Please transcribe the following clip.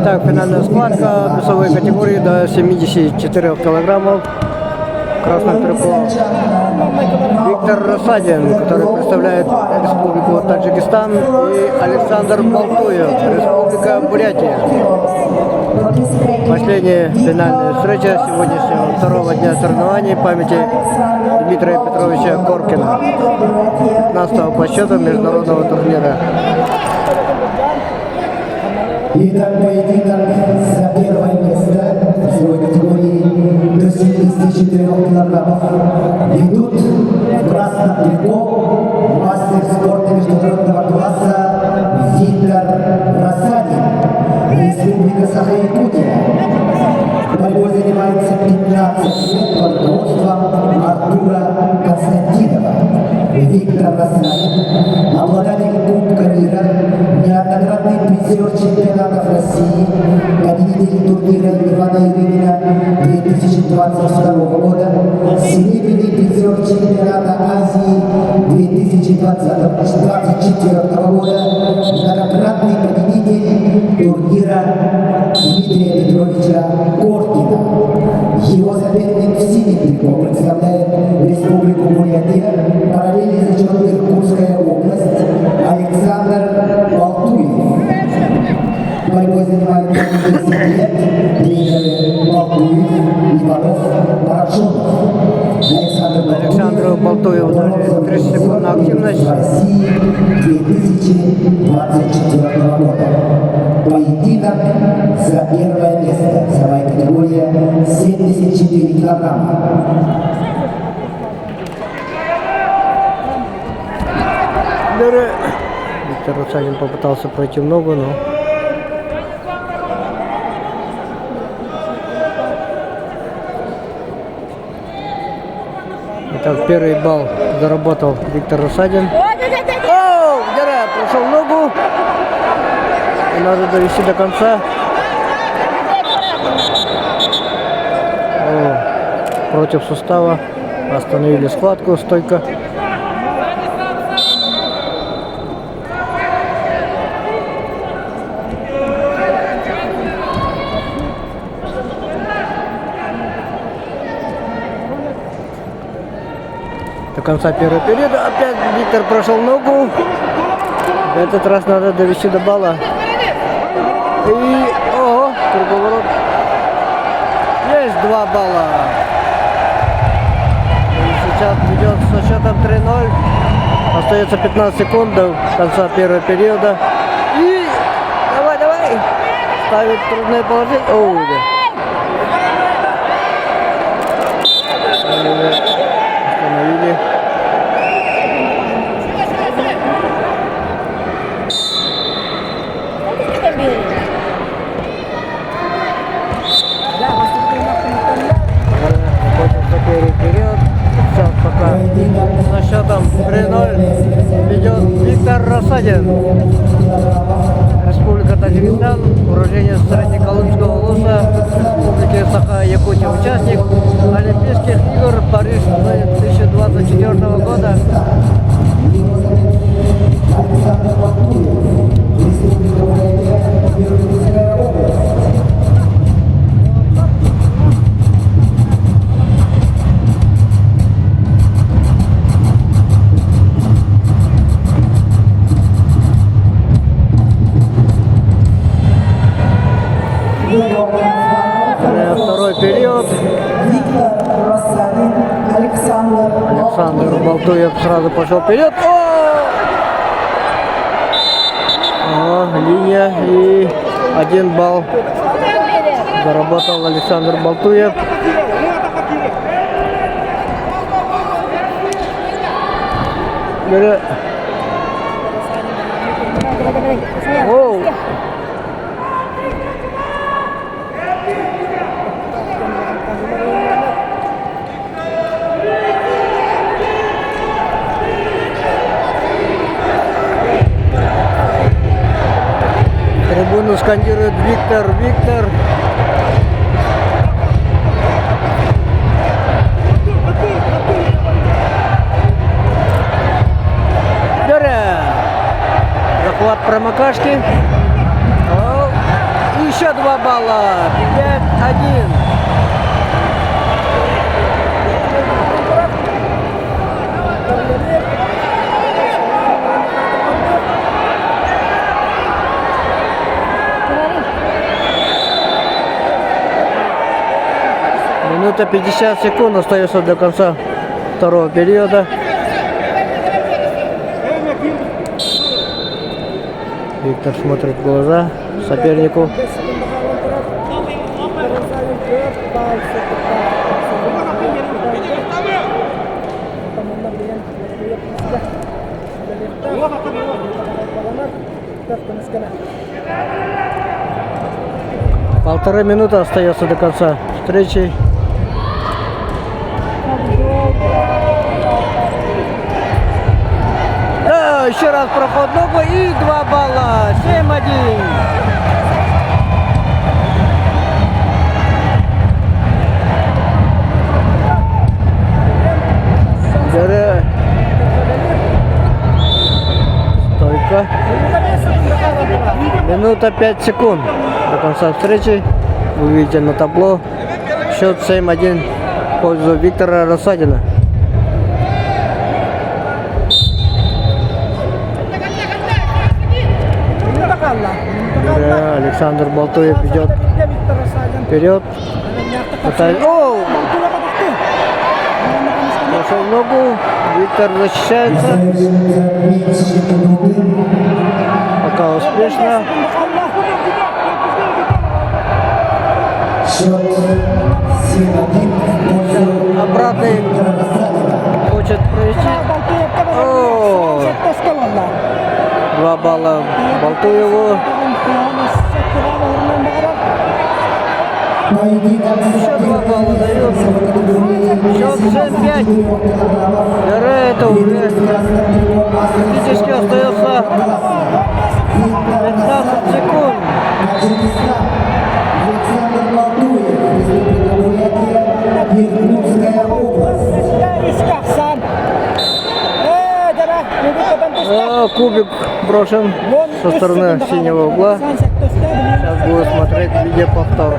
Так, финальная схватка весовой категории до 74 килограммов. Красный переплав. Виктор Рассадин, который представляет Республику Таджикистан, и Александр Балтуев, Республика Бурятия. Последняя финальная встреча сегодняшнего второго дня соревнований памяти Дмитрия Петровича Коркина, 15-го по счету международного турнира. Итак, поединок за первое место в весовой категории до 74 килограммов ведут в красном трико мастер спорта международного класса Виктор Рассадин, Республика Саха-Якутия. Борьбой занимается 15 лет под руководством Артура Константинова. Виктор Рассадин, обладатель Кубка мира, неоднократный призер чемпионатов России, победитель турнира Ивана Юрьевна 2022 года, серебряный призер чемпионата Азии 2024 года, многократный победитель турнира Дмитрия Петровича Коркина. Его соперник в синем трико представляет Республику Бурятия, параллельный зачет Иркутская область, Александр Балтуев. Борьбой занимается 10 лет, тренеры Балтуев, Иванов, Парашонов. Александру Балтуеву дали 30 секунд на активность. России 2024 года. Поединок за первое место. Весовая категория 74 килограмма. Виктор Рассадин попытался пройти в ногу, но... Итак, первый балл заработал Виктор Рассадин. Оу, Гера прошел ногу. И надо довести до конца. О, против сустава. Остановили схватку, стойка. До конца первого периода опять Виктор прошел ногу. В этот раз надо довести до балла. И ого, круговорот. Есть 2 балла. И сейчас ведет со счетом 3-0. Остается 15 секунд до конца первого периода. И давай. Ставит трудное положение. Оу, да. Остановили. Первый период. Сейчас пока со счетом 3-0 ведет Виктор Рассадин. Республика Таджикистан, уроженец Среднеколымского улуса, Республики Саха-Якутия, участник Олимпийских игр Париж 2024 года. Второй период. Александр Балтуев сразу пошел вперед. Линия и 1 балл заработал Александр Балтуев. Оу. Трибуну скандирует Виктор. Захват промокашки. еще 2 балла. 5-1. Минута 50 секунд остается до конца второго периода. Виктор смотрит в глаза сопернику. Полторы минуты остается до конца встречи. Да, еще раз проход ногу и 2 балла. 7-1. Стойка. Минута 5 секунд до конца встречи. Вы видите на табло. Счет 7-1 в пользу Виктора Рассадина. Да, Александр Балтуев идет вперед. О! Пошел в ногу. Виктор защищается. Пока успешно. Счет 7-1. Обратный хочет провести. О! 2 балла Балтуеву. Еще 2 балла дает. Счет 7-5. Это уже практически остается 15 секунд. Александр Балтуев, Иркутская область. Кубик брошен со стороны синего угла. Сейчас буду смотреть видеоповтор.